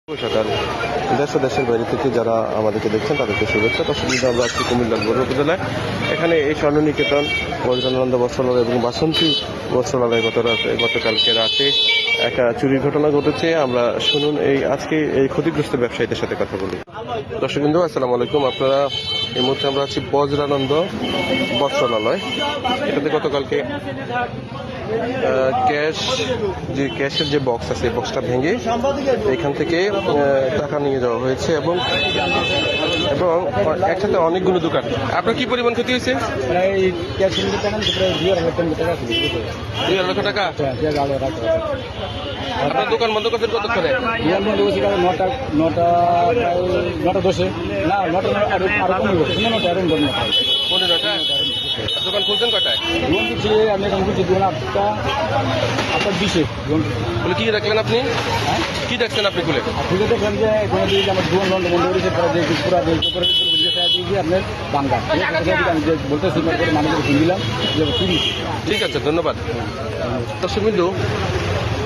সকাল দেশ ও দেশের বাইরে থেকে যারা আমাদেরকে দেখছেন তাদেরকে শুভেচ্ছা। দর্শক আমরা আছি কুমিল্লার বড় উপজেলায়। এখানে এই স্বর্ণনিকেতন, বজ্রানন্দ বস্ত্রালয় এবং বাসন্তী বস্ত্রালয় গতকালকে রাতে একটা চুরির ঘটনা ঘটেছে। আমরা শুনুন আজকে এই ক্ষতিগ্রস্ত ব্যবসায়ীদের সাথে কথা বলি। দর্শক বিন্দু আসসালামু আলাইকুম। আপনারা এই মুহূর্তে আমরা আছি বজ্রানন্দ বস্ত্রালয়। এটাতে গতকালকে ক্যাশের যে বক্স আছে এই বক্সটা ভেঙে এখান থেকে টাকা নিয়ে যাওয়া হয়েছে এবং একসাথে অনেকগুলো দোকান। আপনার কি পরিমাণ ক্ষতি হয়েছে? 2,500,000 টাকা। আপনার দোকান বন্ধ করছেন কত করে? 9:10 না 9:15 দোকান খুলছেন কটায়? আমি এখন খুলছি 8:20 বলে কি দেখলেন আপনি? কি দেখছেন আপনি খুলে? খুলে দেখলাম যে এখানে আমার দোকান বন্ধ করেছে পুরা আপনার বাঙ্গা আমি যে বলতেছি মানুষকে ফোন দিলাম যে ঠিক আছে, ধন্যবাদ। দর্শক বিন্দু,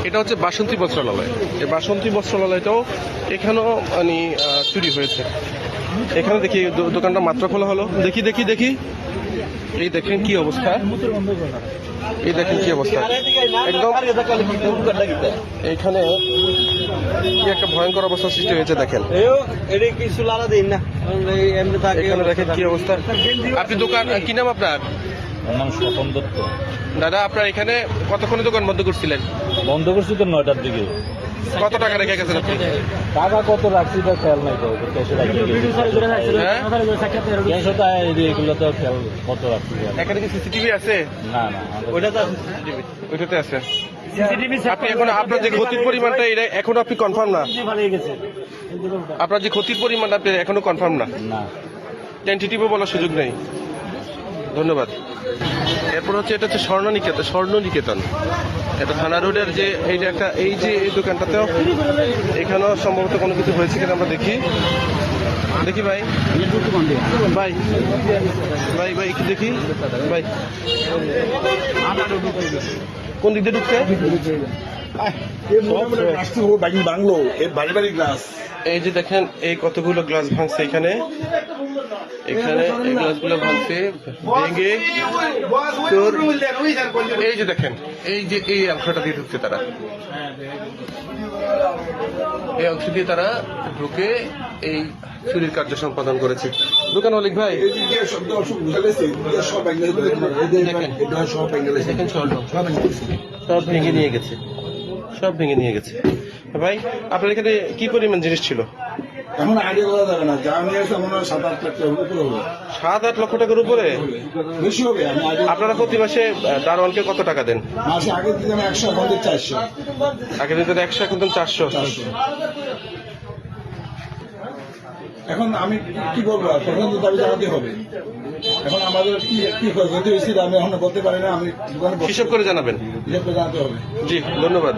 এটা হচ্ছে বাসন্তী বস্ত্রালয়। এই বাসন্তী বস্ত্রালয়টাও এখানেও মানে চুরি হয়েছে। এখানে দেখি দোকানটা মাত্র খোলা হলো। দেখি এই দেখেন কি অবস্থা, একদম এখানে কি একটা ভয়ঙ্কর অবস্থা সৃষ্টি হয়েছে। দেখেন এখানে দেখেন কি অবস্থা। আপনি দোকান কি নাম আপনার? নাম স্বপন দত্ত। দাদা, আপনার এখানে কতক্ষণে দোকান বন্ধ করছিলেন? বন্ধ করছি তো 9টার দিকে। কত টাকা রেখে গেছেন আপনি? টাকা কত রাখছি তো খেয়াল নাই তো। এগুলো তো খেয়াল কত রাখছি। এখানে কি সিসিটিভি আছে? না না ওইটাতে আছে। আপনি এখন আপনার যে ক্ষতির পরিমাণটা এটা এখনো আপনি কনফার্ম না? আপনার যে ক্ষতির পরিমাণটা আপনি এখনো কনফার্ম না? টেন্টেটিভও বলার সুযোগ নেই। ধন্যবাদ। এরপর হচ্ছে এটা হচ্ছে স্বর্ণনিকেতন। এটা থানা রোডের যে এই দোকানটাতেও এখানেও সম্ভবত কোনো কিছু হয়েছে কিনা আমরা দেখি ভাই একটু দেখি ভাই কোন দিক দিয়ে ঢুকছে। এই যে দেখেন এই কতগুলো গ্লাস ভাঙছে এখানে এই গ্লাসগুলো ভাঙছে ভেঙে এই যে দেখেন এই অংশটা দিয়ে ঢুকছে তারা। এই অংশ দিয়ে তারা ঢুকে এই চুরির কার্য সম্পাদন করেছে। দোকান মালিক ভাই দেখেন সব ভেঙে নিয়ে গেছে। ভাই আপনার এখানে কি পরিমাণ জিনিস ছিল? এখন আগে বলা যাবে না, যা নিয়ে আসে মনে হয় 7-8 লাখ টাকার উপরে হবে। 7-8 লক্ষ টাকার উপরে বেশি হবে। আপনারা প্রতি মাসে দারোয়ানকে কত টাকা দেন? মাসে আগে দিতেন 100, এখন 400। আগে দিতেন 100, এখন দেন 400। এখন আমি কি বলবো, তখন তো দাবি জানাতে হবে। এখন আমাদের কি ক্ষতি হয়েছে আমি এখন বলতে পারি না। আমি হিসাব করে জানাবেন। হিসাব করে জানাতে হবে। জি, ধন্যবাদ।